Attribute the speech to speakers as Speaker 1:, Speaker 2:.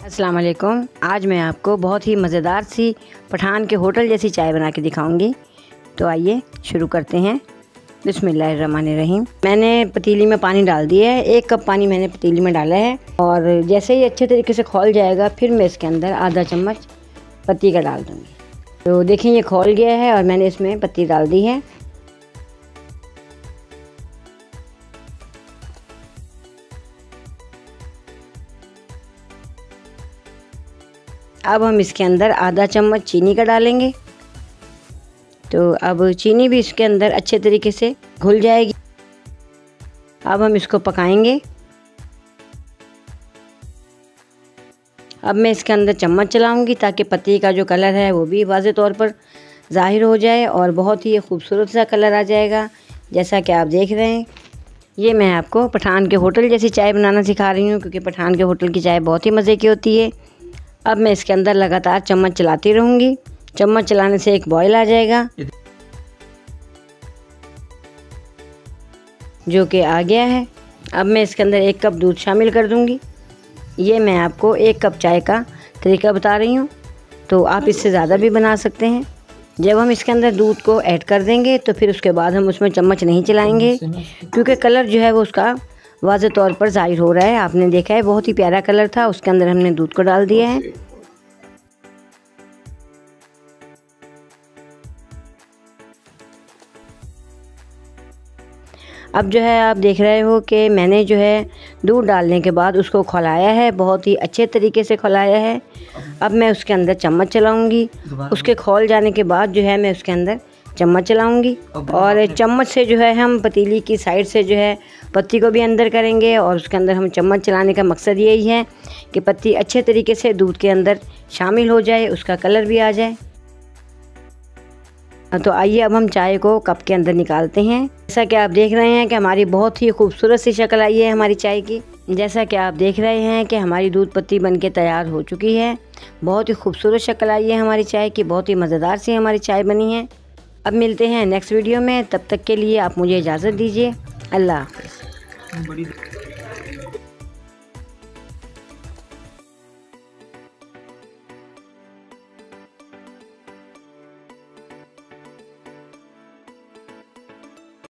Speaker 1: अस्सलाम वालेकुम। आज मैं आपको बहुत ही मज़ेदार सी पठान के होटल जैसी चाय बना के दिखाऊंगी। तो आइए शुरू करते हैं। बिस्मिल्लाहिर्रहमानिर्रहीम। मैंने पतीली में पानी डाल दिया है। 1 कप पानी मैंने पतीली में डाला है और जैसे ही अच्छे तरीके से खौल जाएगा फिर मैं इसके अंदर आधा चम्मच पत्ती का डाल दूँगी। तो देखें ये खौल गया है और मैंने इसमें पत्ती डाल दी है। अब हम इसके अंदर आधा चम्मच चीनी का डालेंगे। तो अब चीनी भी इसके अंदर अच्छे तरीके से घुल जाएगी। अब हम इसको पकाएंगे। अब मैं इसके अंदर चम्मच चलाऊंगी ताकि पत्ती का जो कलर है वो भी वाज़े तौर पर ज़ाहिर हो जाए और बहुत ही खूबसूरत सा कलर आ जाएगा, जैसा कि आप देख रहे हैं। ये मैं आपको पठान के होटल जैसी चाय बनाना सिखा रही हूँ, क्योंकि पठान के होटल की चाय बहुत ही मज़े की होती है। अब मैं इसके अंदर लगातार चम्मच चलाती रहूँगी। चम्मच चलाने से एक बॉयल आ जाएगा, जो कि आ गया है। अब मैं इसके अंदर 1 कप दूध शामिल कर दूँगी। ये मैं आपको 1 कप चाय का तरीका बता रही हूँ, तो आप इससे ज़्यादा भी बना सकते हैं। जब हम इसके अंदर दूध को ऐड कर देंगे तो फिर उसके बाद हम उसमें चम्मच नहीं चलाएंगे, क्योंकि कलर जो है वो उसका वाज़े तौर पर ज़ाहिर हो रहा है। आपने देखा है बहुत ही प्यारा कलर था, उसके अंदर हमने दूध को डाल दिया है। अब जो है आप देख रहे हो कि मैंने जो है दूध डालने के बाद उसको खौलाया है, बहुत ही अच्छे तरीके से खौलाया है। अब मैं उसके अंदर चम्मच चलाऊंगी। उसके खौल जाने के बाद जो है मैं उसके अंदर चम्मच चलाऊंगी और चम्मच से जो है हम पतीली की साइड से जो है पत्ती को भी अंदर करेंगे। और उसके अंदर हम चम्मच चलाने का मकसद यही है कि पत्ती अच्छे तरीके से दूध के अंदर शामिल हो जाए, उसका कलर भी आ जाए। तो आइए अब हम चाय को कप के अंदर निकालते हैं। जैसा कि आप देख रहे हैं कि हमारी बहुत ही खूबसूरत सी शक्ल आई है हमारी चाय की। जैसा कि आप देख रहे हैं कि हमारी दूध पत्ती बनके तैयार हो चुकी है। बहुत ही खूबसूरत शक्ल आई है हमारी चाय की, बहुत ही मज़ेदार सी हमारी चाय बनी है। अब मिलते हैं नेक्स्ट वीडियो में, तब तक के लिए आप मुझे इजाज़त दीजिए। अल्लाह हाफ़िज़।